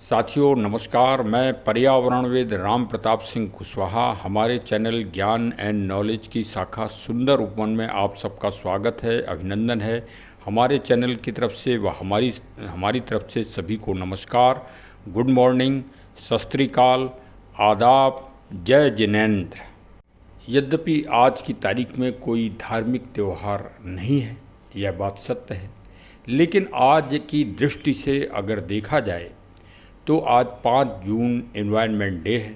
साथियों नमस्कार। मैं पर्यावरणविद राम प्रताप सिंह कुशवाहा हमारे चैनल ज्ञान एंड नॉलेज की शाखा सुंदर उपवन में आप सबका स्वागत है, अभिनंदन है। हमारे चैनल की तरफ से व हमारी तरफ से सभी को नमस्कार, गुड मॉर्निंग, सत श्री अकाल, आदाब, जय जिनेंद्र। यद्यपि आज की तारीख में कोई धार्मिक त्यौहार नहीं है, यह बात सत्य है, लेकिन आज की दृष्टि से अगर देखा जाए तो आज 5 जून एनवायरनमेंट डे है,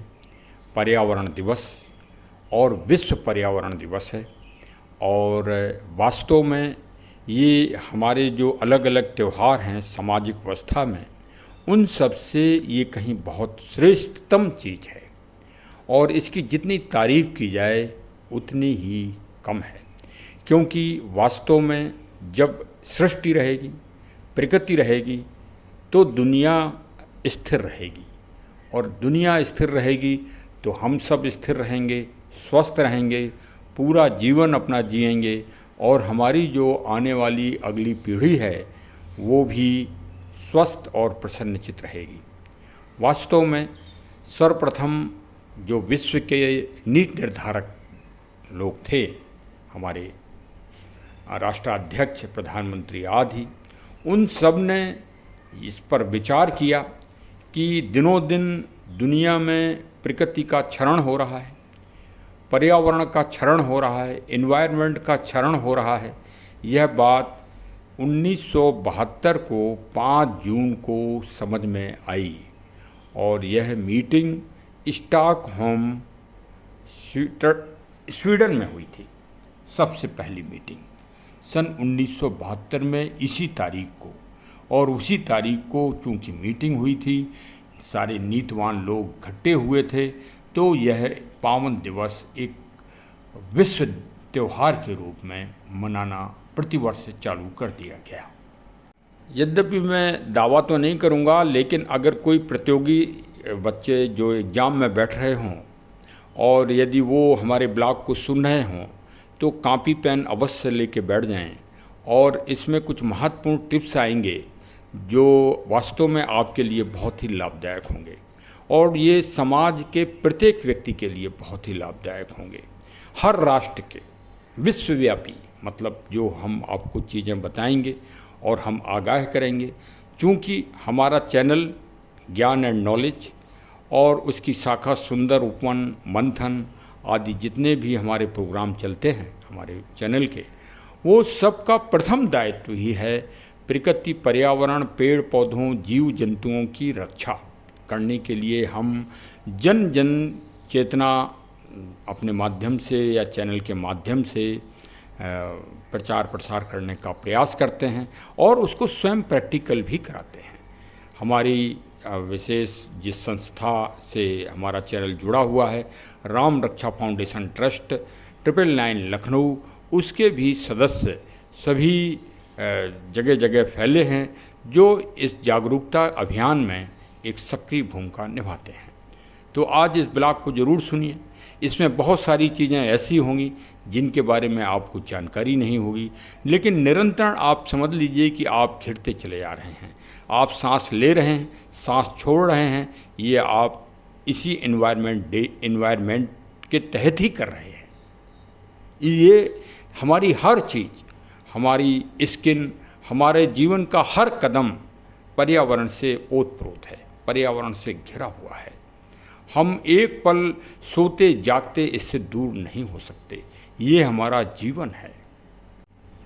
पर्यावरण दिवस और विश्व पर्यावरण दिवस है। और वास्तव में ये हमारे जो अलग अलग त्यौहार हैं सामाजिक व्यवस्था में, उन सब से ये कहीं बहुत श्रेष्ठतम चीज़ है और इसकी जितनी तारीफ़ की जाए उतनी ही कम है। क्योंकि वास्तव में जब सृष्टि रहेगी, प्रकृति रहेगी, तो दुनिया स्थिर रहेगी और दुनिया स्थिर रहेगी तो हम सब स्थिर रहेंगे, स्वस्थ रहेंगे, पूरा जीवन अपना जिएंगे और हमारी जो आने वाली अगली पीढ़ी है वो भी स्वस्थ और प्रसन्नचित्त रहेगी। वास्तव में सर्वप्रथम जो विश्व के नीति निर्धारक लोग थे, हमारे राष्ट्राध्यक्ष, प्रधानमंत्री आदि, उन सब ने इस पर विचार किया कि दिनों दिन दुनिया में प्रकृति का क्षरण हो रहा है, पर्यावरण का क्षरण हो रहा है, एनवायरनमेंट का क्षरण हो रहा है। यह बात 1972 को 5 जून को समझ में आई और यह मीटिंग स्टॉकहोम स्वीडन में हुई थी। सबसे पहली मीटिंग सन 1972 में इसी तारीख को, और उसी तारीख को चूँकि मीटिंग हुई थी, सारे नीतिवान लोग इकट्ठे हुए थे, तो यह पावन दिवस एक विश्व त्यौहार के रूप में मनाना प्रतिवर्ष चालू कर दिया गया। यद्यपि मैं दावा तो नहीं करूँगा, लेकिन अगर कोई प्रतियोगी बच्चे जो एग्ज़ाम में बैठ रहे हों और यदि वो हमारे ब्लॉग को सुन रहे हों तो कॉपी पेन अवश्य लेके बैठ जाएं और इसमें कुछ महत्वपूर्ण टिप्स आएंगे जो वास्तव में आपके लिए बहुत ही लाभदायक होंगे और ये समाज के प्रत्येक व्यक्ति के लिए बहुत ही लाभदायक होंगे। हर राष्ट्र के विश्वव्यापी, मतलब जो हम आपको चीज़ें बताएंगे और हम आगाह करेंगे। चूँकि हमारा चैनल ज्ञान एंड नॉलेज और उसकी शाखा सुंदर उपवन, मंथन आदि जितने भी हमारे प्रोग्राम चलते हैं हमारे चैनल के, वो सबका प्रथम दायित्व ही है प्रकृति, पर्यावरण, पेड़ पौधों, जीव जंतुओं की रक्षा करने के लिए हम जन जन चेतना अपने माध्यम से या चैनल के माध्यम से प्रचार प्रसार करने का प्रयास करते हैं और उसको स्वयं प्रैक्टिकल भी कराते हैं। हमारी विशेष जिस संस्था से हमारा चैनल जुड़ा हुआ है, राम रक्षा फाउंडेशन ट्रस्ट 999 लखनऊ, उसके भी सदस्य सभी जगह जगह फैले हैं जो इस जागरूकता अभियान में एक सक्रिय भूमिका निभाते हैं। तो आज इस ब्लॉग को ज़रूर सुनिए। इसमें बहुत सारी चीज़ें ऐसी होंगी जिनके बारे में आपको जानकारी नहीं होगी, लेकिन निरंतर आप समझ लीजिए कि आप खिड़ते चले आ रहे हैं, आप सांस ले रहे हैं, सांस छोड़ रहे हैं, ये आप इसी एनवायरनमेंट के तहत ही कर रहे हैं। ये हमारी हर चीज़, हमारी स्किन, हमारे जीवन का हर कदम पर्यावरण से ओतप्रोत है, पर्यावरण से घिरा हुआ है। हम एक पल सोते जागते इससे दूर नहीं हो सकते, ये हमारा जीवन है।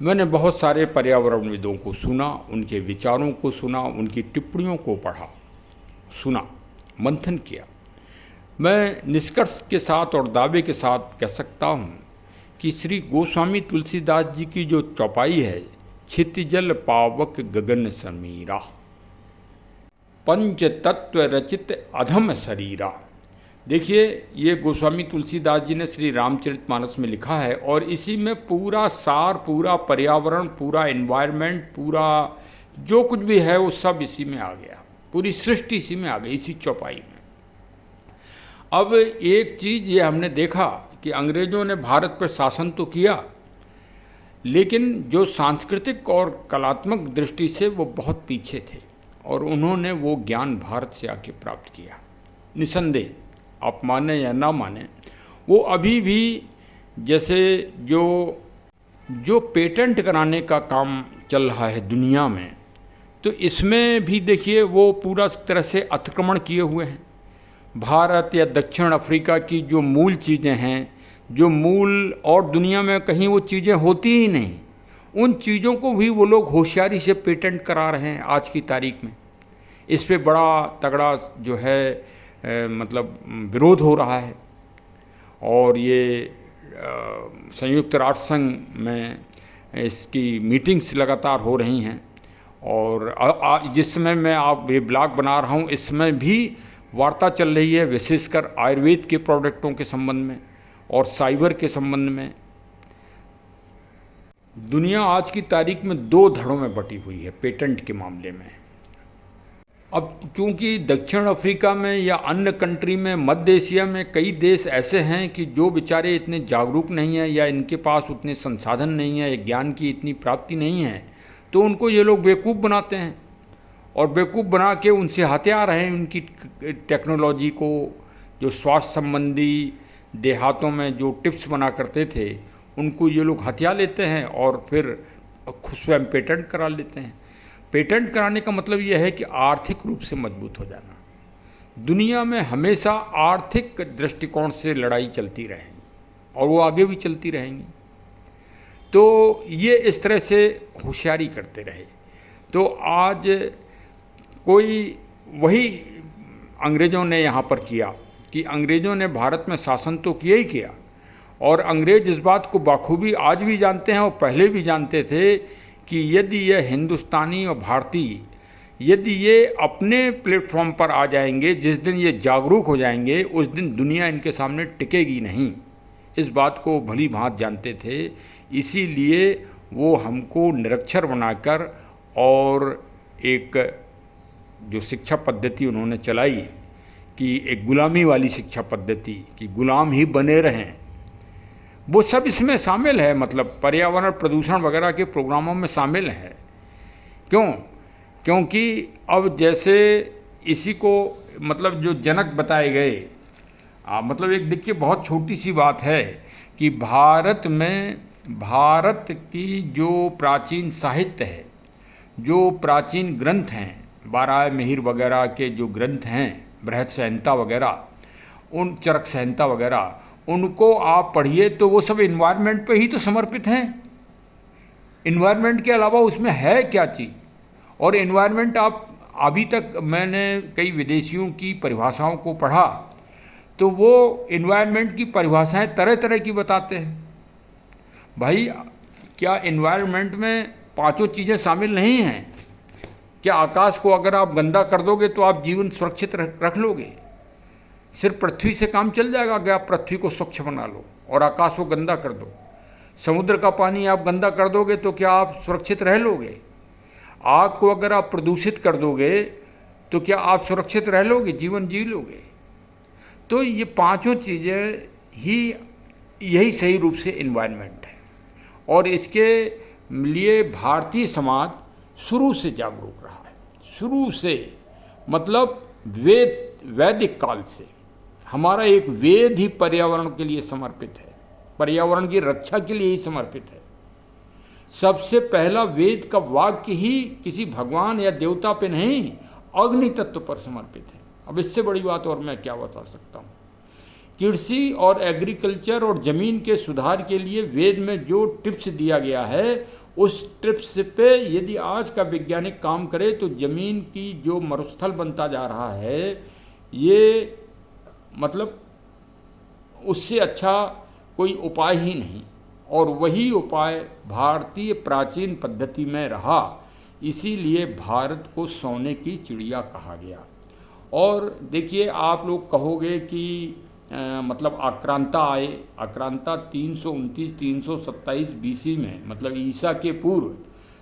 मैंने बहुत सारे पर्यावरणविदों को सुना, उनके विचारों को सुना, उनकी टिप्पणियों को पढ़ा, सुना, मंथन किया। मैं निष्कर्ष के साथ और दावे के साथ कह सकता हूँ कि श्री गोस्वामी तुलसीदास जी की जो चौपाई है, क्षितिजल पावक गगन समीरा, पंच तत्व रचित अधम शरीरा। देखिए, ये गोस्वामी तुलसीदास जी ने श्री रामचरितमानस में लिखा है और इसी में पूरा सार, पूरा पर्यावरण, पूरा एनवायरनमेंट, पूरा जो कुछ भी है वो सब इसी में आ गया, पूरी सृष्टि इसी में आ गई, इसी चौपाई में। अब एक चीज़ ये हमने देखा कि अंग्रेज़ों ने भारत पर शासन तो किया, लेकिन जो सांस्कृतिक और कलात्मक दृष्टि से वो बहुत पीछे थे और उन्होंने वो ज्ञान भारत से आके प्राप्त किया। निसंदेह आप माने या ना माने, वो अभी भी जैसे जो पेटेंट कराने का काम चल रहा है दुनिया में, तो इसमें भी देखिए वो पूरा तरह से अतिक्रमण किए हुए हैं। भारत या दक्षिण अफ्रीका की जो मूल चीज़ें हैं, जो मूल और दुनिया में कहीं वो चीज़ें होती ही नहीं, उन चीज़ों को भी वो लोग होशियारी से पेटेंट करा रहे हैं आज की तारीख में। इस पे बड़ा तगड़ा जो है मतलब विरोध हो रहा है। और ये संयुक्त राष्ट्र संघ में इसकी मीटिंग्स लगातार हो रही हैं। और जिस समय मैं आप ये ब्लॉग बना रहा हूँ, इसमें भी वार्ता चल रही है, विशेषकर आयुर्वेद के प्रोडक्टों के संबंध में और साइबर के संबंध में। दुनिया आज की तारीख में 2 धड़ों में बटी हुई है पेटेंट के मामले में। अब चूंकि दक्षिण अफ्रीका में या अन्य कंट्री में, मध्य एशिया में कई देश ऐसे हैं कि जो बेचारे इतने जागरूक नहीं हैं या इनके पास उतने संसाधन नहीं है, ज्ञान की इतनी प्राप्ति नहीं है, तो उनको ये लोग बेवकूफ़ बनाते हैं और बेवकूफ़ बना के उनसे हत्या रहे हैं उनकी टेक्नोलॉजी को। जो स्वास्थ्य संबंधी देहातों में जो टिप्स बना करते थे, उनको ये लोग हत्या लेते हैं और फिर स्वयं पेटेंट करा लेते हैं। पेटेंट कराने का मतलब यह है कि आर्थिक रूप से मजबूत हो जाना। दुनिया में हमेशा आर्थिक दृष्टिकोण से लड़ाई चलती रहेगी और वो आगे भी चलती रहेंगी। तो ये इस तरह से होशियारी करते रहे। तो आज कोई वही अंग्रेज़ों ने यहाँ पर किया कि अंग्रेज़ों ने भारत में शासन तो किया ही किया, और अंग्रेज़ इस बात को बाखूबी आज भी जानते हैं और पहले भी जानते थे कि यदि ये हिंदुस्तानी और भारतीय यदि ये अपने प्लेटफॉर्म पर आ जाएंगे, जिस दिन ये जागरूक हो जाएंगे, उस दिन दुनिया इनके सामने टिकेगी नहीं। इस बात को भली भांति जानते थे। इसीलिए वो हमको निरक्षर बनाकर और एक जो शिक्षा पद्धति उन्होंने चलाई कि एक गुलामी वाली शिक्षा पद्धति कि गुलाम ही बने रहें, वो सब इसमें शामिल है। मतलब पर्यावरण प्रदूषण वगैरह के प्रोग्रामों में शामिल है। क्यों? क्योंकि अब जैसे इसी को मतलब जो जनक बताए गए, मतलब एक देखिए बहुत छोटी सी बात है कि भारत की जो प्राचीन साहित्य है, जो प्राचीन ग्रंथ हैं, बारह मिहिर वगैरह के जो ग्रंथ हैं, बृहत संहिता वगैरह, उन चरक संहिता वगैरह, उनको आप पढ़िए तो वो सब इन्वायरमेंट पे ही तो समर्पित हैं। इन्वायरमेंट के अलावा उसमें है क्या चीज़? और इन्वायरमेंट आप अभी तक मैंने कई विदेशियों की परिभाषाओं को पढ़ा तो वो इन्वायरमेंट की परिभाषाएं तरह तरह की बताते हैं। भाई क्या इन्वायरमेंट में 5 चीज़ें शामिल नहीं हैं? क्या आकाश को अगर आप गंदा कर दोगे तो आप जीवन सुरक्षित रख लोगे? सिर्फ पृथ्वी से काम चल जाएगा कि आप पृथ्वी को स्वच्छ बना लो और आकाश को गंदा कर दो? समुद्र का पानी आप गंदा कर दोगे तो क्या आप सुरक्षित रह लोगे? आग को अगर आप प्रदूषित कर दोगे तो क्या आप सुरक्षित रह लोगे, जीवन जी लोगे? तो ये 5 चीज़ें ही यही सही रूप से इन्वायरमेंट है। और इसके लिए भारतीय समाज शुरू से जागरूक रहा है। शुरू से मतलब वैदिक काल से हमारा एक वेद ही पर्यावरण के लिए समर्पित है, पर्यावरण की रक्षा के लिए ही समर्पित है। सबसे पहला वेद का वाक्य ही किसी भगवान या देवता पे नहीं, अग्नि तत्व पर समर्पित है। अब इससे बड़ी बात और मैं क्या बता सकता हूँ? कृषि और एग्रीकल्चर और ज़मीन के सुधार के लिए वेद में जो टिप्स दिया गया है, उस टिप्स पे यदि आज का वैज्ञानिक काम करे तो ज़मीन की जो मरुस्थल बनता जा रहा है, ये मतलब उससे अच्छा कोई उपाय ही नहीं। और वही उपाय भारतीय प्राचीन पद्धति में रहा, इसीलिए भारत को सोने की चिड़िया कहा गया। और देखिए आप लोग कहोगे कि मतलब आक्रांता आए, आक्रांता 329-327 बीसी में, मतलब ईसा के पूर्व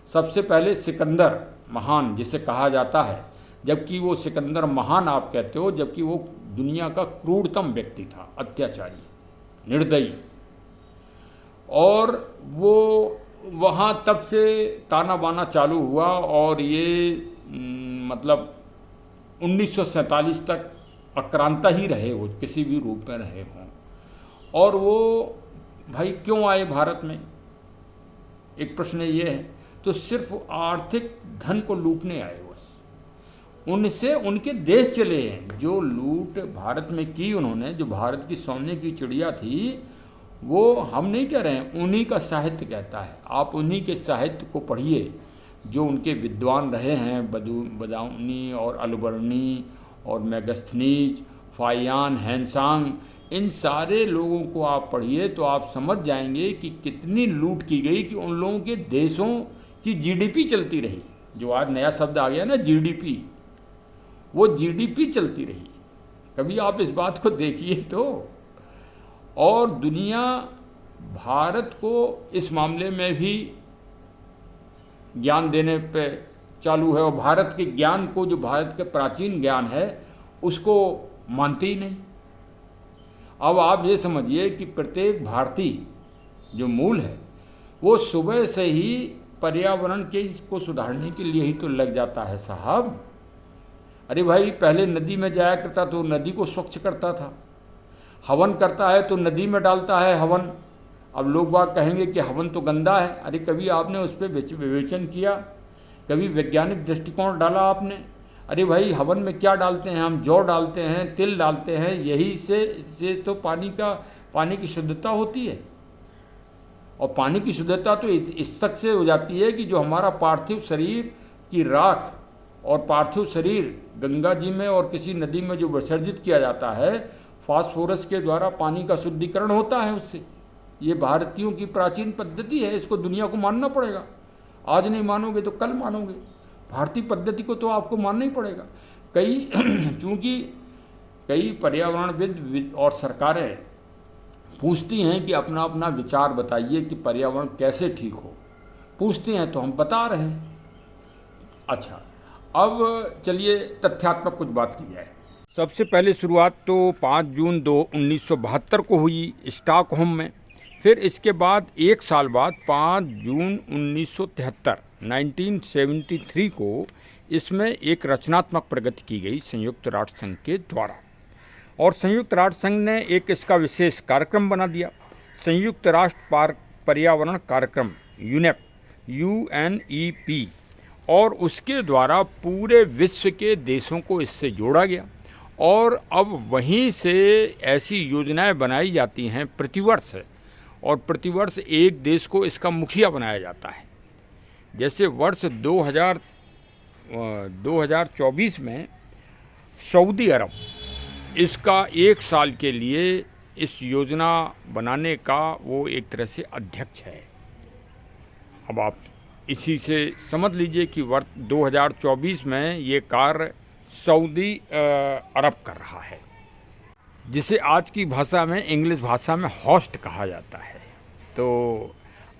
सबसे पहले सिकंदर महान जिसे कहा जाता है, जबकि वो सिकंदर महान आप कहते हो, जबकि वो दुनिया का क्रूरतम व्यक्ति था, अत्याचारी, निर्दयी। और वो वहाँ तब से ताना बाना चालू हुआ और ये मतलब 1947 तक आक्रांता ही रहे, वो किसी भी रूप में रहे हों। और वो भाई क्यों आए भारत में, एक प्रश्न ये है। तो सिर्फ आर्थिक धन को लूटने आए, बस उनसे उनके देश चले हैं। जो लूट भारत में की उन्होंने, जो भारत की सोने की चिड़िया थी, वो हम नहीं कह रहे हैं, उन्हीं का साहित्य कहता है। आप उन्हीं के साहित्य को पढ़िए, जो उनके विद्वान रहे हैं, बदाऊनी और अलबर्नी और मैगस्थनीज, फायान, हैंसांग, इन सारे लोगों को आप पढ़िए तो आप समझ जाएंगे कि कितनी लूट की गई, कि उन लोगों के देशों की जीडीपी चलती रही। जो आज नया शब्द आ गया ना जीडीपी, वो जीडीपी चलती रही। कभी आप इस बात को देखिए तो। और दुनिया भारत को इस मामले में भी ज्ञान देने पे चालू है, और भारत के ज्ञान को, जो भारत के प्राचीन ज्ञान है, उसको मानते ही नहीं। अब आप ये समझिए कि प्रत्येक भारतीय जो मूल है, वो सुबह से ही पर्यावरण के को सुधारने के लिए ही तो लग जाता है साहब। अरे भाई, पहले नदी में जाया करता तो नदी को स्वच्छ करता था। हवन करता है तो नदी में डालता है हवन। अब लोग बात कहेंगे कि हवन तो गंदा है। अरे कभी आपने उस पर विवेचन किया? कभी वैज्ञानिक दृष्टिकोण डाला आपने? अरे भाई, हवन में क्या डालते हैं हम? जौ डालते हैं, तिल डालते हैं, यही से तो पानी की शुद्धता होती है। और पानी की शुद्धता तो इस तक से हो जाती है कि जो हमारा पार्थिव शरीर की राख और पार्थिव शरीर गंगा जी में और किसी नदी में जो विसर्जित किया जाता है, फास्फोरस के द्वारा पानी का शुद्धिकरण होता है उससे। ये भारतीयों की प्राचीन पद्धति है, इसको दुनिया को मानना पड़ेगा। आज नहीं मानोगे तो कल मानोगे। भारतीय पद्धति को तो आपको मानना ही पड़ेगा। चूँकि कई पर्यावरणविद और सरकारें पूछती हैं कि अपना अपना विचार बताइए कि पर्यावरण कैसे ठीक हो, पूछती हैं तो हम बता रहे हैं। अच्छा, अब चलिए तथ्यात्मक कुछ बात की जाए। सबसे पहले शुरुआत तो 5 जून 1972 को हुई स्टॉकहोम में। फिर इसके बाद एक साल बाद 5 जून 1973 को इसमें एक रचनात्मक प्रगति की गई संयुक्त राष्ट्र संघ के द्वारा, और संयुक्त राष्ट्र संघ ने एक इसका विशेष कार्यक्रम बना दिया, संयुक्त राष्ट्र पर्यावरण कार्यक्रम UNEP, और उसके द्वारा पूरे विश्व के देशों को इससे जोड़ा गया। और अब वहीं से ऐसी योजनाएं बनाई जाती हैं प्रतिवर्ष, और प्रतिवर्ष एक देश को इसका मुखिया बनाया जाता है। जैसे वर्ष 2024 में सऊदी अरब इसका 1 साल के लिए इस योजना बनाने का वो एक तरह से अध्यक्ष है। अब आप इसी से समझ लीजिए कि वर्ष 2024 में ये कार्य सऊदी अरब कर रहा है, जिसे आज की भाषा में, इंग्लिश भाषा में होस्ट कहा जाता है। तो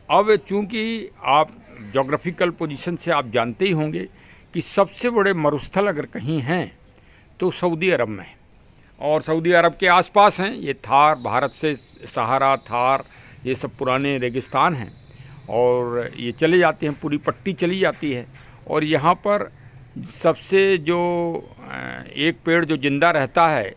अब चूंकि आप जोग्राफिकल पोजीशन से आप जानते ही होंगे कि सबसे बड़े मरुस्थल अगर कहीं हैं तो सऊदी अरब में, और सऊदी अरब के आसपास हैं ये थार, भारत से सहारा, थार, ये सब पुराने रेगिस्तान हैं, और ये चले जाते हैं, पूरी पट्टी चली जाती है। और यहाँ पर सबसे जो एक पेड़ जो जिंदा रहता है,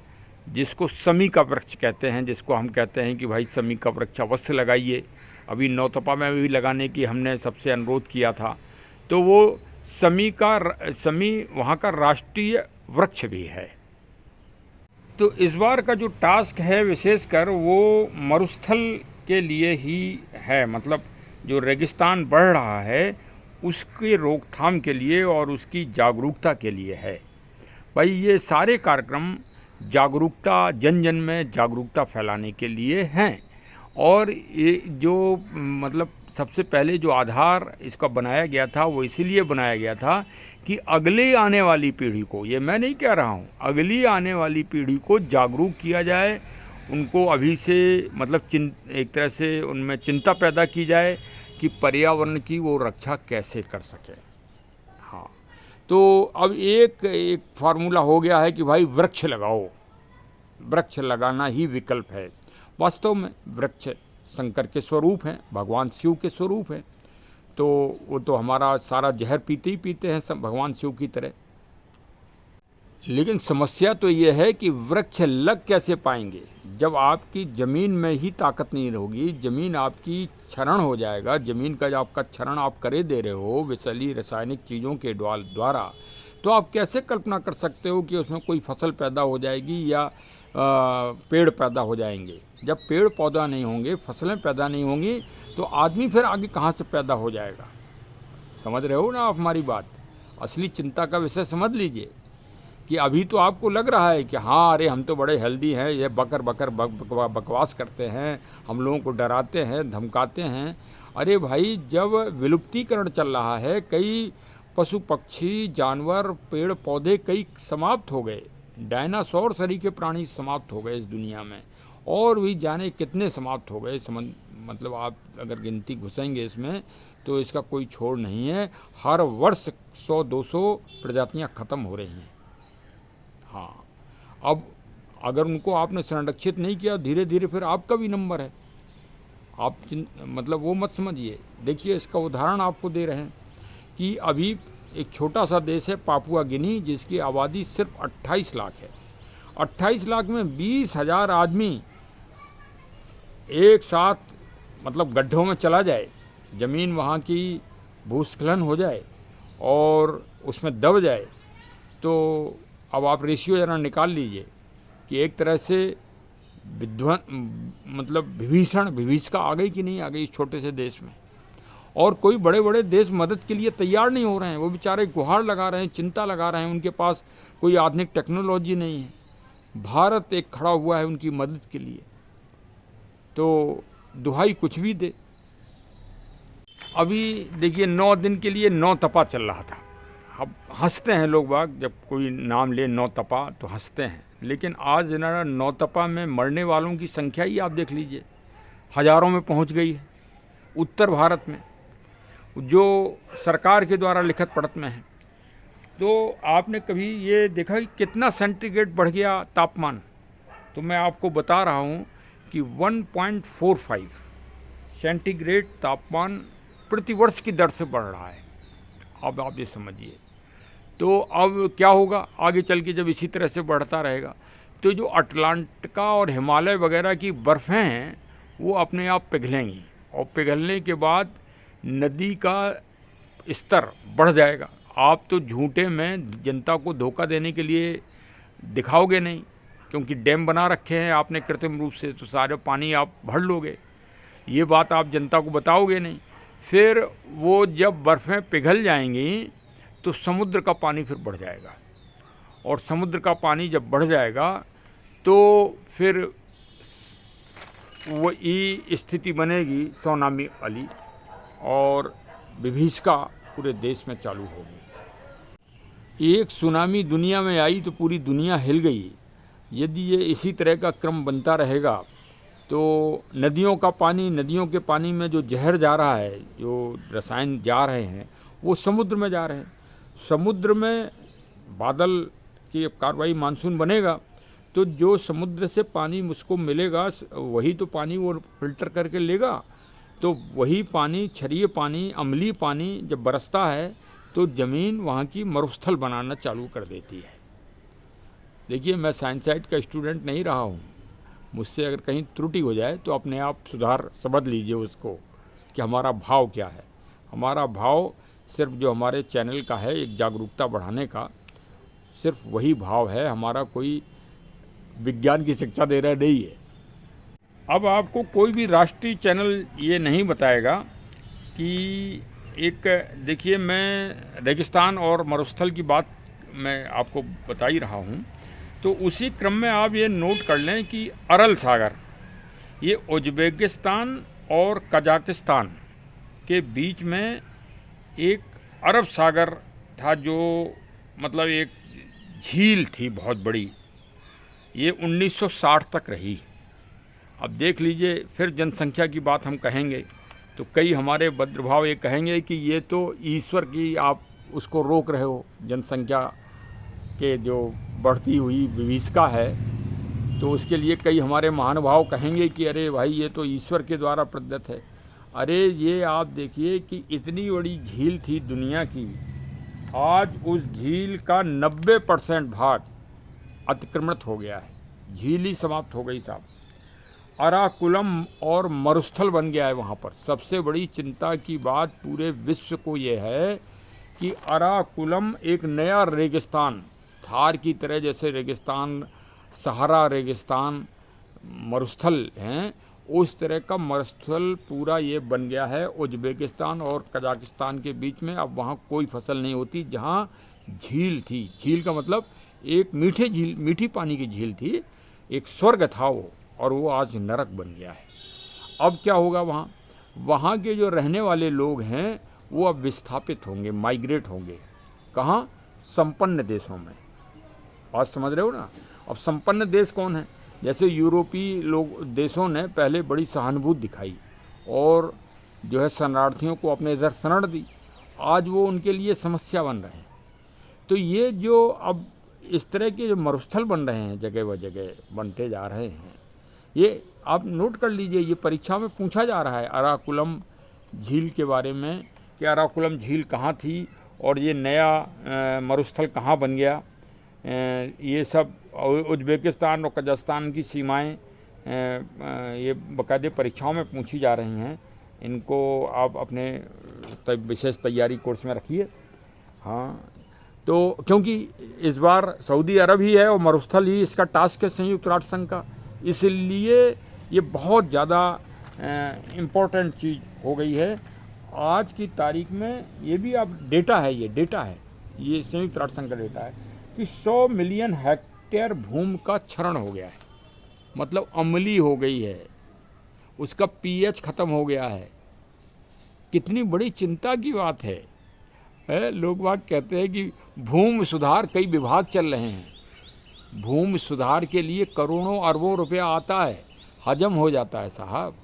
जिसको समी का वृक्ष कहते हैं, जिसको हम कहते हैं कि भाई समी का वृक्ष अवश्य लगाइए। अभी नौतपा में भी लगाने की हमने सबसे अनुरोध किया था। तो वो समी वहाँ का राष्ट्रीय वृक्ष भी है। तो इस बार का जो टास्क है विशेषकर वो मरुस्थल के लिए ही है, मतलब जो रेगिस्तान बढ़ रहा है उसके रोकथाम के लिए और उसकी जागरूकता के लिए है। भाई ये सारे कार्यक्रम जागरूकता, जन जन में जागरूकता फैलाने के लिए हैं। और ये जो मतलब सबसे पहले जो आधार इसका बनाया गया था वो इसीलिए बनाया गया था कि अगले आने वाली पीढ़ी को, ये मैं नहीं कह रहा हूँ, अगली आने वाली पीढ़ी को जागरूक किया जाए, उनको अभी से मतलब एक तरह से उनमें चिंता पैदा की जाए कि पर्यावरण की वो रक्षा कैसे कर सके। हाँ, तो अब एक फार्मूला हो गया है कि भाई वृक्ष लगाओ, वृक्ष लगाना ही विकल्प है। वास्तव में वृक्ष शंकर के स्वरूप हैं, भगवान शिव के स्वरूप हैं। तो वो तो हमारा सारा जहर पीते ही पीते हैं सब भगवान शिव की तरह। लेकिन समस्या तो ये है कि वृक्ष लग कैसे पाएंगे जब आपकी ज़मीन में ही ताकत नहीं होगी, ज़मीन आपकी क्षरण हो जाएगा। ज़मीन का जो आपका क्षरण आप करे दे रहे हो विषैली रासायनिक चीज़ों के द्वारा, तो आप कैसे कल्पना कर सकते हो कि उसमें कोई फसल पैदा हो जाएगी या पेड़ पैदा हो जाएंगे। जब पेड़ पौधा नहीं होंगे, फसलें पैदा नहीं होंगी, तो आदमी फिर आगे कहाँ से पैदा हो जाएगा। समझ रहे हो ना आप हमारी बात। असली चिंता का विषय समझ लीजिए कि अभी तो आपको लग रहा है कि हाँ अरे हम तो बड़े हेल्दी हैं, ये बकवास करते हैं, हम लोगों को डराते हैं, धमकाते हैं। अरे भाई, जब विलुप्तीकरण चल रहा है, कई पशु पक्षी जानवर पेड़ पौधे कई समाप्त हो गए, डायनासोर सरीखे प्राणी समाप्त हो गए इस दुनिया में, और भी जाने कितने समाप्त हो गए। मतलब आप अगर गिनती घुसेंगे इसमें तो इसका कोई छोड़ नहीं है। हर वर्ष 100-200 प्रजातियां ख़त्म हो रही हैं। हाँ, अब अगर उनको आपने संरक्षित नहीं किया, धीरे धीरे फिर आपका भी नंबर है। आप मतलब वो मत समझिए। देखिए, इसका उदाहरण आपको दे रहे हैं कि अभी एक छोटा सा देश है पापुआ गिनी, जिसकी आबादी सिर्फ 28 लाख है। 28 लाख में 20,000 आदमी एक साथ मतलब गड्ढों में चला जाए, ज़मीन वहाँ की भूस्खलन हो जाए और उसमें दब जाए, तो अब आप रेशियो ज़रा निकाल लीजिए कि एक तरह से मतलब विभीषिका आ गई कि नहीं आ गई इस छोटे से देश में। और कोई बड़े बड़े देश मदद के लिए तैयार नहीं हो रहे हैं, वो बेचारे गुहार लगा रहे हैं, चिंता लगा रहे हैं, उनके पास कोई आधुनिक टेक्नोलॉजी नहीं है। भारत एक खड़ा हुआ है उनकी मदद के लिए, तो दुहाई कुछ भी दे। अभी देखिए 9 दिन के लिए 9 तपा चल रहा था। अब हंसते हैं लोग बाग, जब कोई नाम ले 9 तपा तो हंसते हैं, लेकिन आज जरा 9 तपा में मरने वालों की संख्या ही आप देख लीजिए, हज़ारों में पहुंच गई है उत्तर भारत में, जो सरकार के द्वारा लिखत पढ़त में है। तो आपने कभी ये देखा कि कितना सेंटीग्रेड बढ़ गया तापमान? तो मैं आपको बता रहा हूँ कि 1.45 सेंटीग्रेड तापमान प्रतिवर्ष की दर से बढ़ रहा है। अब आप ये समझिए, तो अब क्या होगा आगे चल के जब इसी तरह से बढ़ता रहेगा, तो जो अटलांटिका और हिमालय वगैरह की बर्फ़ें हैं वो अपने आप पिघलेंगी, और पिघलने के बाद नदी का स्तर बढ़ जाएगा। आप तो झूठे में जनता को धोखा देने के लिए दिखाओगे नहीं, क्योंकि डैम बना रखे हैं आपने कृत्रिम रूप से, तो सारे पानी आप भर लोगे, ये बात आप जनता को बताओगे नहीं। फिर वो जब बर्फ़ें पिघल जाएंगी तो समुद्र का पानी फिर बढ़ जाएगा, और समुद्र का पानी जब बढ़ जाएगा तो फिर वो ये स्थिति बनेगी सुनामी वाली, और विभीषिका पूरे देश में चालू होगी। एक सुनामी दुनिया में आई तो पूरी दुनिया हिल गई। यदि ये इसी तरह का क्रम बनता रहेगा तो नदियों के पानी में जो जहर जा रहा है, जो रसायन जा रहे हैं, वो समुद्र में जा रहे हैं। समुद्र में बादल की कार्रवाई, मानसून बनेगा, तो जो समुद्र से पानी मुझको मिलेगा वही तो पानी वो फिल्टर करके लेगा, तो वही पानी, क्षारीय पानी, अम्लीय पानी जब बरसता है तो ज़मीन वहाँ की मरुस्थल बनाना चालू कर देती है। देखिए, मैं साइंस साइड का स्टूडेंट नहीं रहा हूँ, मुझसे अगर कहीं त्रुटि हो जाए तो अपने आप सुधार समझ लीजिए उसको कि हमारा भाव क्या है। हमारा भाव सिर्फ जो हमारे चैनल का है, एक जागरूकता बढ़ाने का, सिर्फ वही भाव है, हमारा कोई विज्ञान की शिक्षा दे रहा नहीं है। अब आपको कोई भी राष्ट्रीय चैनल ये नहीं बताएगा कि एक, देखिए मैं रेगिस्तान और मरुस्थल की बात मैं आपको बता ही रहा हूँ, तो उसी क्रम में आप ये नोट कर लें कि अरल सागर, ये उज़्बेकिस्तान और कजाकिस्तान के बीच में एक अरब सागर था, जो मतलब एक झील थी बहुत बड़ी, ये 1960 तक रही। अब देख लीजिए, फिर जनसंख्या की बात हम कहेंगे तो कई हमारे भद्रभाव ये कहेंगे कि ये तो ईश्वर की आप उसको रोक रहे हो, जनसंख्या के जो बढ़ती हुई विभीषिका है, तो उसके लिए कई हमारे महानुभाव कहेंगे कि अरे भाई ये तो ईश्वर के द्वारा प्रदत्त है। अरे ये आप देखिए कि इतनी बड़ी झील थी दुनिया की, आज उस झील का 90% भाग अतिक्रमणित हो गया है, झील ही समाप्त हो गई साहब। अराकुलम और मरुस्थल बन गया है वहाँ पर। सबसे बड़ी चिंता की बात पूरे विश्व को ये है कि अराकुलम एक नया रेगिस्तान, थार की तरह जैसे रेगिस्तान, सहारा रेगिस्तान मरुस्थल हैं, उस तरह का मरुस्थल पूरा ये बन गया है उज्बेकिस्तान और कजाकिस्तान के बीच में। अब वहाँ कोई फसल नहीं होती। जहाँ झील थी, झील का मतलब एक मीठे झील, मीठी पानी की झील थी, एक स्वर्ग था वो, और वो आज नरक बन गया है। अब क्या होगा वहाँ? वहाँ के जो रहने वाले लोग हैं वो अब विस्थापित होंगे, माइग्रेट होंगे। कहाँ? संपन्न देशों में। बात समझ रहे हो ना? अब संपन्न देश कौन है? जैसे यूरोपीय लोग देशों ने पहले बड़ी सहानुभूति दिखाई और जो है शरणार्थियों को अपने इधर शरण दी, आज वो उनके लिए समस्या बन रहे हैं। तो ये जो अब इस तरह के जो मरुस्थल बन रहे हैं, जगह व जगह बनते जा रहे हैं, ये आप नोट कर लीजिए। ये परीक्षा में पूछा जा रहा है अराकुलम झील के बारे में कि अराकुलम झील कहाँ थी और ये नया मरुस्थल कहाँ बन गया। ये सब उज्बेकिस्तान और कजाकिस्तान की सीमाएं ये बाकायदे परीक्षाओं में पूछी जा रही हैं। इनको आप अपने विशेष तैयारी कोर्स में रखिए। हाँ, तो क्योंकि इस बार सऊदी अरब ही है और मरुस्थल ही इसका टास्क है संयुक्त राष्ट्र संघ का, इसलिए ये बहुत ज़्यादा इम्पोर्टेंट चीज़ हो गई है आज की तारीख में। ये भी अब डेटा है, ये डेटा है, ये संयुक्त राष्ट्र संघ का डेटा है कि 100 मिलियन हेक्टेयर भूमि का क्षरण हो गया है, मतलब अम्लीय हो गई है, उसका पीएच ख़त्म हो गया है। कितनी बड़ी चिंता की बात है। लोग बात कहते हैं कि भूमि सुधार कई विभाग चल रहे हैं। भूमि सुधार के लिए करोड़ों अरबों रुपया आता है, हजम हो जाता है साहब,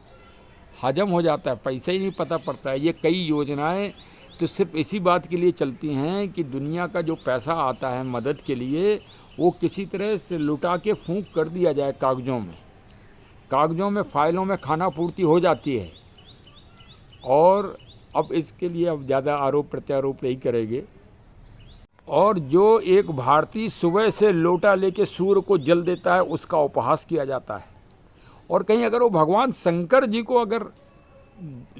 हजम हो जाता है, पैसा ही नहीं पता पड़ता है। ये कई योजनाएं तो सिर्फ इसी बात के लिए चलती हैं कि दुनिया का जो पैसा आता है मदद के लिए वो किसी तरह से लुटा के फूंक कर दिया जाए कागज़ों में। कागज़ों में, फाइलों में खाना पूर्ति हो जाती है। और अब इसके लिए अब ज़्यादा आरोप प्रत्यारोप नहीं करेंगे। और जो एक भारतीय सुबह से लोटा लेके सूर्य को जल देता है उसका उपहास किया जाता है। और कहीं अगर वो भगवान शंकर जी को अगर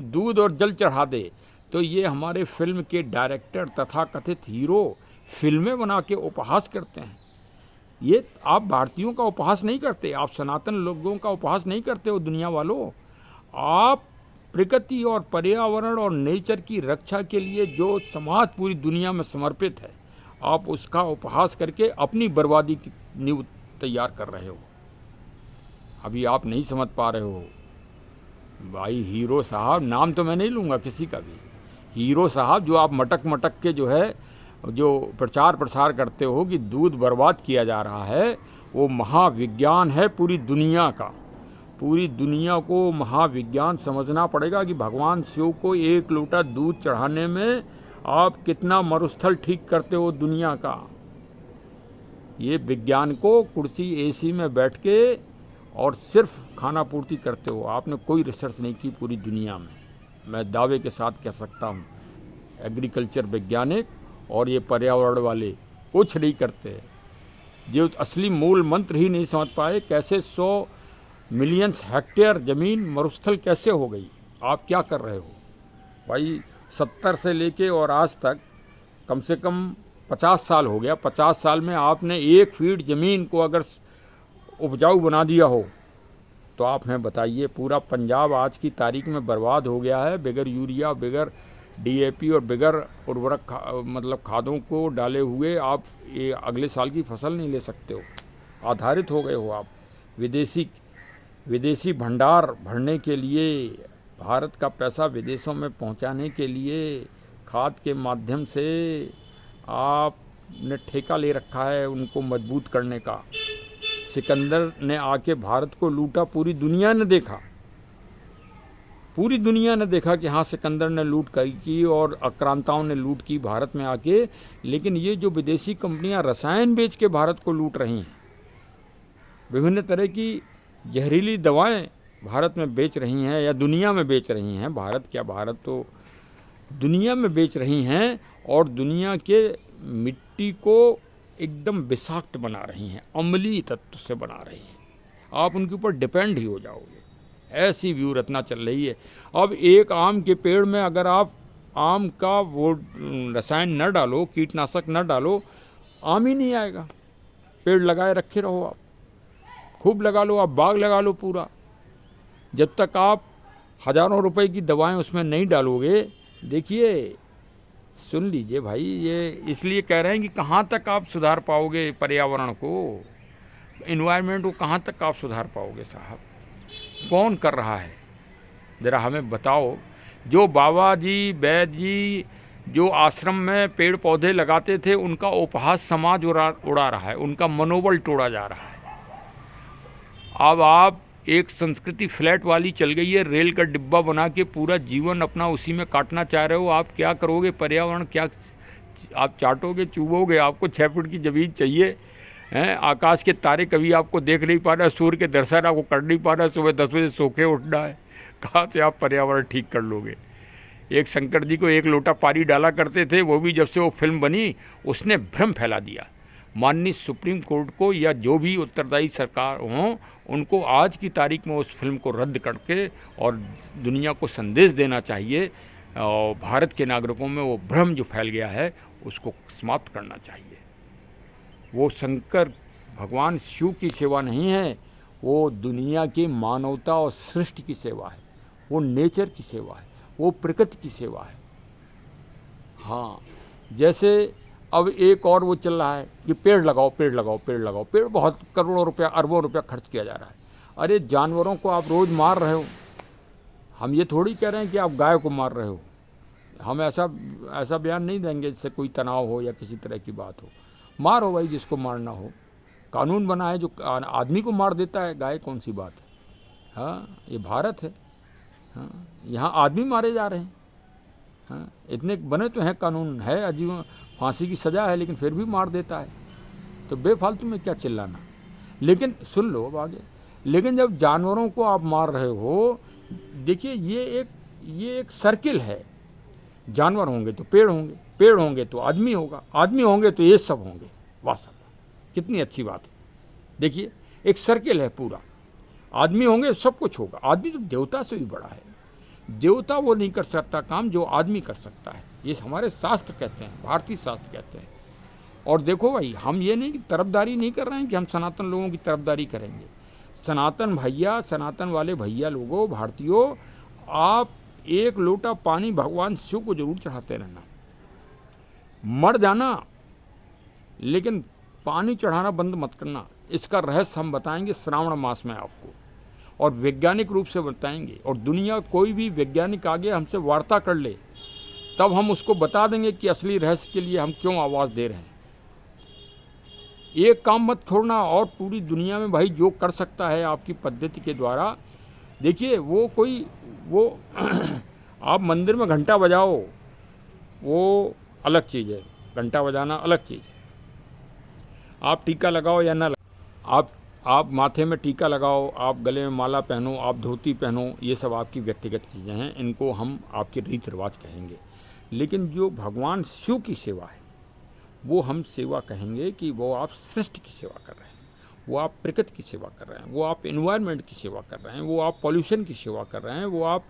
दूध और जल चढ़ा दे तो ये हमारे फिल्म के डायरेक्टर तथा कथित हीरो फिल्में बना के उपहास करते हैं। ये आप भारतीयों का उपहास नहीं करते, आप सनातन लोगों का उपहास नहीं करते हो दुनिया वालों। आप प्रकृति और पर्यावरण और नेचर की रक्षा के लिए जो समाज पूरी दुनिया में समर्पित है, आप उसका उपहास करके अपनी बर्बादी की नींव तैयार कर रहे हो। अभी आप नहीं समझ पा रहे हो भाई। हीरो साहब, नाम तो मैं नहीं लूँगा किसी का भी, हीरो साहब जो आप मटक मटक के जो है जो प्रचार प्रसार करते हो कि दूध बर्बाद किया जा रहा है, वो महाविज्ञान है पूरी दुनिया का। पूरी दुनिया को महाविज्ञान समझना पड़ेगा कि भगवान शिव को एक लोटा दूध चढ़ाने में आप कितना मरुस्थल ठीक करते हो दुनिया का। ये विज्ञान को कुर्सी एसी में बैठ के और सिर्फ खाना पूर्ति करते हो, आपने कोई रिसर्च नहीं की पूरी दुनिया में। मैं दावे के साथ कह सकता हूँ एग्रीकल्चर वैज्ञानिक और ये पर्यावरण वाले कुछ नहीं करते। जो असली मूल मंत्र ही नहीं समझ पाए, कैसे 100 मिलियंस हेक्टेयर ज़मीन मरुस्थल कैसे हो गई। आप क्या कर रहे हो भाई? 70 से लेके और आज तक कम से कम 50 साल हो गया। 50 साल में आपने 1 फीट ज़मीन को अगर उपजाऊ बना दिया हो तो आप हमें बताइए। पूरा पंजाब आज की तारीख में बर्बाद हो गया है, बगैर यूरिया, बगैर डीएपी और बगैर उर्वरक मतलब खादों को डाले हुए आप ये अगले साल की फसल नहीं ले सकते हो। आधारित हो गए हो आप विदेशी भंडार भरने के लिए, भारत का पैसा विदेशों में पहुंचाने के लिए खाद के माध्यम से आपने ठेका ले रखा है उनको मजबूत करने का। सिकंदर ने आके भारत को लूटा, पूरी दुनिया ने देखा, पूरी दुनिया ने देखा कि हाँ सिकंदर ने लूट की और आक्रांताओं ने लूट की भारत में आके। लेकिन ये जो विदेशी कंपनियां रसायन बेच के भारत को लूट रही हैं, विभिन्न तरह की जहरीली दवाएं भारत में बेच रही हैं या दुनिया में बेच रही हैं, भारत क्या, भारत तो दुनिया में बेच रही हैं, और दुनिया के मिट्टी को एकदम विषाक्त बना रही हैं, अम्लीय तत्व से बना रही हैं। आप उनके ऊपर डिपेंड ही हो जाओगे, ऐसी व्यू रचना चल रही है। अब एक आम के पेड़ में अगर आप आम का वो रसायन न डालो, कीटनाशक न डालो, आम ही नहीं आएगा। पेड़ लगाए रखे रहो, आप खूब लगा लो, आप बाग लगा लो पूरा, जब तक आप हज़ारों रुपए की दवाएं उसमें नहीं डालोगे। देखिए, सुन लीजिए भाई, ये इसलिए कह रहे हैं कि कहाँ तक आप सुधार पाओगे पर्यावरण को, इन्वायरमेंट को कहाँ तक आप सुधार पाओगे साहब? कौन कर रहा है ज़रा हमें बताओ। जो बाबा जी, वैद्य जी जो आश्रम में पेड़ पौधे लगाते थे, उनका उपहास समाज उड़ा रहा है, उनका मनोबल तोड़ा जा रहा है। अब आप एक संस्कृति फ्लैट वाली चल गई है, रेल का डिब्बा बना के पूरा जीवन अपना उसी में काटना चाह रहे हो। आप क्या करोगे? पर्यावरण क्या आप चाटोगे, चुभोगे? आपको 6 फुट की ज़मीन चाहिए हैं? आकाश के तारे कभी आपको देख नहीं पा रहा, सूर्य के दर्शन आपको कर नहीं पा रहा, सुबह 10 बजे सो के उठना है, कहाँ से आप पर्यावरण ठीक कर लोगे? एक शंकर जी को 1 लोटा पानी डाला करते थे, वो भी जब से वो फिल्म बनी उसने भ्रम फैला दिया। माननीय सुप्रीम कोर्ट को या जो भी उत्तरदायी सरकार हों, उनको आज की तारीख में उस फिल्म को रद्द करके और दुनिया को संदेश देना चाहिए, और भारत के नागरिकों में वो भ्रम जो फैल गया है उसको समाप्त करना चाहिए। वो शंकर भगवान शिव की सेवा नहीं है, वो दुनिया की मानवता और सृष्टि की सेवा है, वो नेचर की सेवा है, वो प्रकृति की सेवा है। हाँ, जैसे अब एक और वो चल रहा है कि पेड़ लगाओ, पेड़ लगाओ, पेड़ लगाओ। पेड़ बहुत करोड़ों रुपया, अरबों रुपया खर्च किया जा रहा है। अरे जानवरों को आप रोज़ मार रहे हो। हम ये थोड़ी कह रहे हैं कि आप गाय को मार रहे हो। हम ऐसा बयान नहीं देंगे जिससे कोई तनाव हो या किसी तरह की बात हो। मारो भाई जिसको मारना हो, कानून बना है, जो आदमी को मार देता है गाय, कौन सी बात है? हाँ, ये भारत है। हाँ, यहाँ आदमी मारे जा रहे हैं। हाँ, इतने बने तो हैं, कानून है, आजीवन फांसी की सज़ा है, लेकिन फिर भी मार देता है। तो बेफालतू में क्या चिल्लाना। लेकिन सुन लो अब आगे, लेकिन जब जानवरों को आप मार रहे हो, देखिए ये एक सर्किल है। जानवर होंगे तो पेड़ होंगे, पेड़ होंगे तो आदमी होगा, आदमी होंगे तो ये सब होंगे। वाह साहब, कितनी अच्छी बात है। देखिए, एक सर्किल है पूरा। आदमी होंगे सब कुछ होगा। आदमी तो देवता से भी बड़ा है। देवता वो नहीं कर सकता काम जो आदमी कर सकता है, ये हमारे शास्त्र कहते हैं, भारतीय शास्त्र कहते हैं। और देखो भाई, हम ये नहीं कि तरफदारी नहीं कर रहे हैं कि हम सनातन लोगों की तरफदारी करेंगे। सनातन भैया, सनातन वाले भैया लोगों, भारतीयों, आप 1 लोटा पानी भगवान शिव को जरूर चढ़ाते रहना। मर जाना लेकिन पानी चढ़ाना बंद मत करना। इसका रहस्य हम बताएंगे श्रावण मास में आपको, और वैज्ञानिक रूप से बताएंगे। और दुनिया कोई भी वैज्ञानिक आगे हमसे वार्ता कर ले, तब हम उसको बता देंगे कि असली रहस्य के लिए हम क्यों आवाज़ दे रहे हैं। एक काम मत छोड़ना, और पूरी दुनिया में भाई जो कर सकता है आपकी पद्धति के द्वारा, देखिए वो आप मंदिर में घंटा बजाओ, वो अलग चीज़ है, घंटा बजाना अलग चीज़ है। आप टीका लगाओ या ना लगाओ, आप माथे में टीका लगाओ, आप गले में माला पहनो, आप धोती पहनो, ये सब आपकी व्यक्तिगत चीज़ें हैं, इनको हम आपके रीति रिवाज कहेंगे। लेकिन जो भगवान शिव की सेवा है, वो हम सेवा कहेंगे कि वो आप सृष्टि की सेवा कर रहे हैं, वो आप प्रकृति की सेवा कर रहे हैं, वो आप एनवायरनमेंट की सेवा कर रहे हैं, वो आप पॉल्यूशन की सेवा कर रहे हैं, वो आप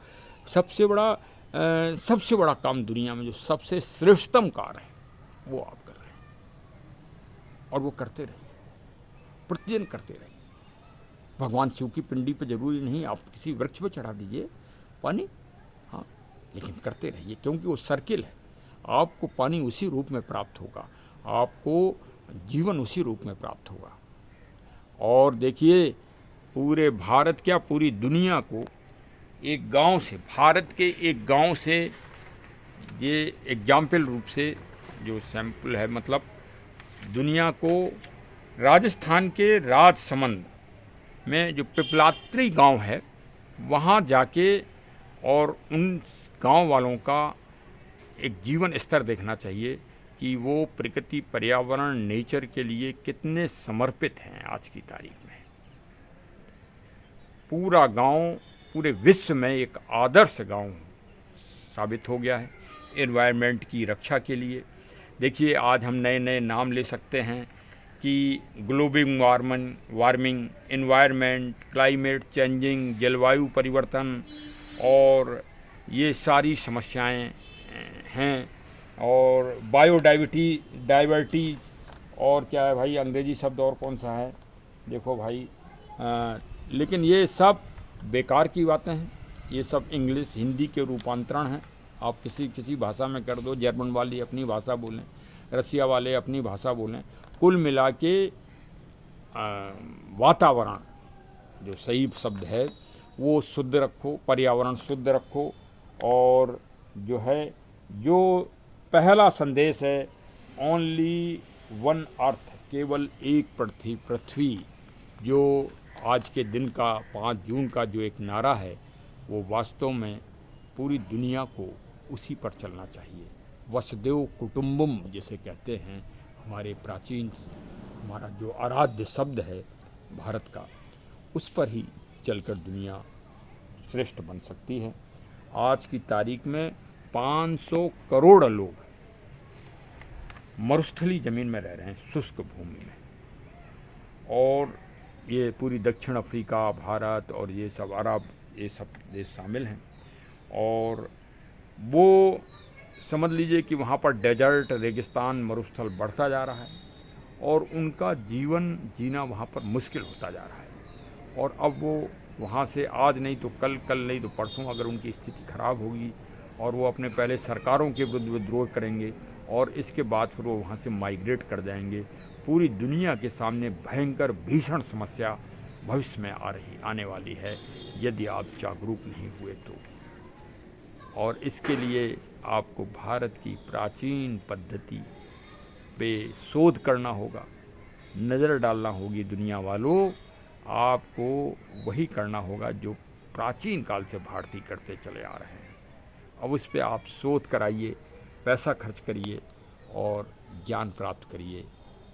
सबसे बड़ा काम दुनिया में जो सबसे श्रेष्ठतम कार्य है, वो आप कर रहे हैं। और वो करते रहिए, प्रतिदिन करते रहिए। भगवान शिव की पिंडी पे जरूरी नहीं आप किसी वृक्ष पे चढ़ा दीजिए पानी, हाँ, लेकिन करते रहिए, क्योंकि वो सर्किल है। आपको पानी उसी रूप में प्राप्त होगा, आपको जीवन उसी रूप में प्राप्त होगा। और देखिए, पूरे भारत क्या, पूरी दुनिया को एक गांव से, भारत के एक गांव से, ये एग्जाम्पल रूप से जो सैंपल है, मतलब दुनिया को राजस्थान के राजसमंद में जो पिपलात्री गांव है, वहाँ जाके और उन गांव वालों का एक जीवन स्तर देखना चाहिए कि वो प्रकृति, पर्यावरण, नेचर के लिए कितने समर्पित हैं आज की तारीख में। पूरा गांव पूरे विश्व में एक आदर्श गांव साबित हो गया है एनवायरनमेंट की रक्षा के लिए। देखिए आज हम नए नए नाम ले सकते हैं कि global warming, environment, climate changing, जलवायु परिवर्तन, और ये सारी समस्याएं हैं, और बायोडाइवर्सिटी, और क्या है भाई अंग्रेजी शब्द और कौन सा है, देखो भाई लेकिन ये सब बेकार की बातें हैं। ये सब इंग्लिश हिंदी के रूपांतरण हैं। आप किसी भाषा में कर दो, जर्मन वाले अपनी भाषा बोलें, रसिया वाले अपनी भाषा बोलें, कुल मिला के वातावरण जो सही शब्द है वो शुद्ध रखो, पर्यावरण शुद्ध रखो। और जो है जो पहला संदेश है ओनली वन अर्थ, केवल एक पृथ्वी, जो आज के दिन का 5 जून का जो एक नारा है वो वास्तव में पूरी दुनिया को उसी पर चलना चाहिए। वसुदेव कुटुंबम जिसे कहते हैं, हमारे प्राचीन हमारा जो आराध्य शब्द है भारत का, उस पर ही चलकर दुनिया श्रेष्ठ बन सकती है। आज की तारीख में 500 करोड़ लोग मरुस्थली ज़मीन में रह रहे हैं, शुष्क भूमि में, और ये पूरी दक्षिण अफ्रीका, भारत और ये सब अरब, ये सब देश शामिल हैं। और वो समझ लीजिए कि वहाँ पर डेजर्ट, रेगिस्तान, मरुस्थल बढ़ता जा रहा है और उनका जीवन जीना वहाँ पर मुश्किल होता जा रहा है। और अब वो वहाँ से आज नहीं तो कल, कल नहीं तो परसों अगर उनकी स्थिति खराब होगी और वो अपने पहले सरकारों के विरुद्ध विद्रोह करेंगे और इसके बाद फिर वो वहाँ से माइग्रेट कर जाएंगे। पूरी दुनिया के सामने भयंकर भीषण समस्या भविष्य में आने वाली है यदि आप जागरूक नहीं हुए तो। और इसके लिए आपको भारत की प्राचीन पद्धति पे शोध करना होगा, नज़र डालना होगी दुनिया वालों। आपको वही करना होगा जो प्राचीन काल से भारतीय करते चले आ रहे हैं। अब उस पर आप शोध कराइए, पैसा खर्च करिए और ज्ञान प्राप्त करिए।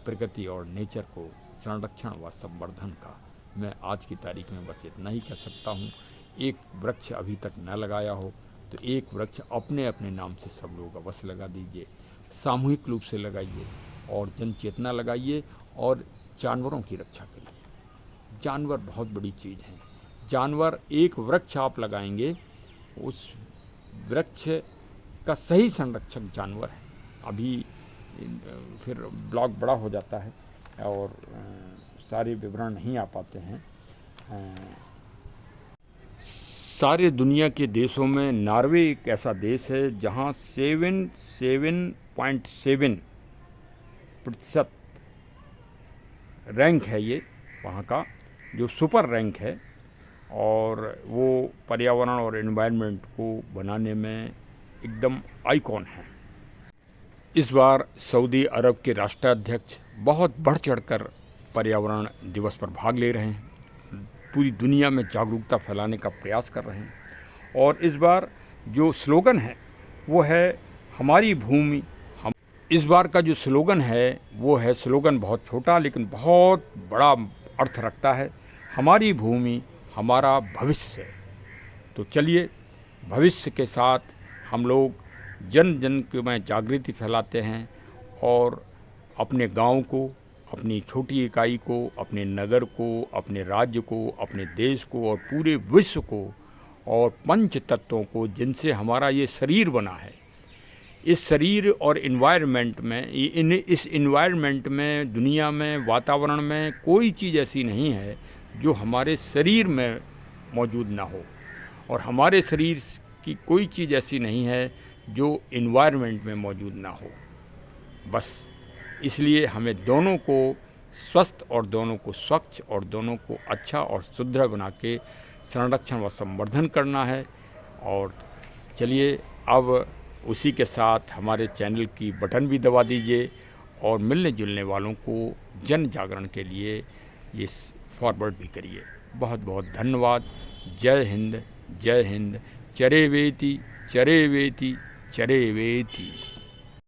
प्रकृति और नेचर को संरक्षण व संवर्धन का मैं आज की तारीख में बस इतना ही कह सकता हूँ। एक वृक्ष अभी तक न लगाया हो तो एक वृक्ष अपने अपने नाम से सब लोग अवश्य लगा दीजिए, सामूहिक रूप से लगाइए और जन चेतना लगाइए और जानवरों की रक्षा करिए। जानवर बहुत बड़ी चीज़ है। जानवर, एक वृक्ष आप लगाएंगे, उस वृक्ष का सही संरक्षक जानवर है। अभी फिर ब्लॉग बड़ा हो जाता है और सारे विवरण नहीं आ पाते हैं। सारे दुनिया के देशों में नॉर्वे एक ऐसा देश है जहां 7.7% रैंक है ये वहाँ का, जो सुपर रैंक है, और वो पर्यावरण और एनवायरनमेंट को बनाने में एकदम आइकॉन है। इस बार सऊदी अरब के राष्ट्राध्यक्ष बहुत बढ़ चढ़कर पर्यावरण दिवस पर भाग ले रहे हैं, पूरी दुनिया में जागरूकता फैलाने का प्रयास कर रहे हैं। और इस बार जो स्लोगन है वो है हमारी भूमि हम। इस बार का जो स्लोगन है वो है, स्लोगन बहुत छोटा लेकिन बहुत बड़ा अर्थ रखता है, हमारी भूमि हमारा भविष्य। तो चलिए भविष्य के साथ हम लोग जन जन में जागृति फैलाते हैं और अपने गांव को, अपनी छोटी इकाई को, अपने नगर को, अपने राज्य को, अपने देश को और पूरे विश्व को और पंच तत्वों को जिनसे हमारा ये शरीर बना है, इस शरीर और इन्वायरमेंट में, इस इन्वायरमेंट में, दुनिया में, वातावरण में कोई चीज़ ऐसी नहीं है जो हमारे शरीर में मौजूद ना हो, और हमारे शरीर की कोई चीज़ ऐसी नहीं है जो इन्वायरमेंट में मौजूद ना हो। बस इसलिए हमें दोनों को स्वस्थ और दोनों को स्वच्छ और दोनों को अच्छा और सुदृढ़ बना के संरक्षण व संवर्धन करना है। और चलिए अब उसी के साथ हमारे चैनल की बटन भी दबा दीजिए और मिलने जुलने वालों को जन जागरण के लिए ये फॉरवर्ड भी करिए। बहुत बहुत धन्यवाद। जय हिंद, जय हिंद। चरे वेति, चरे वेति, चरे वेति।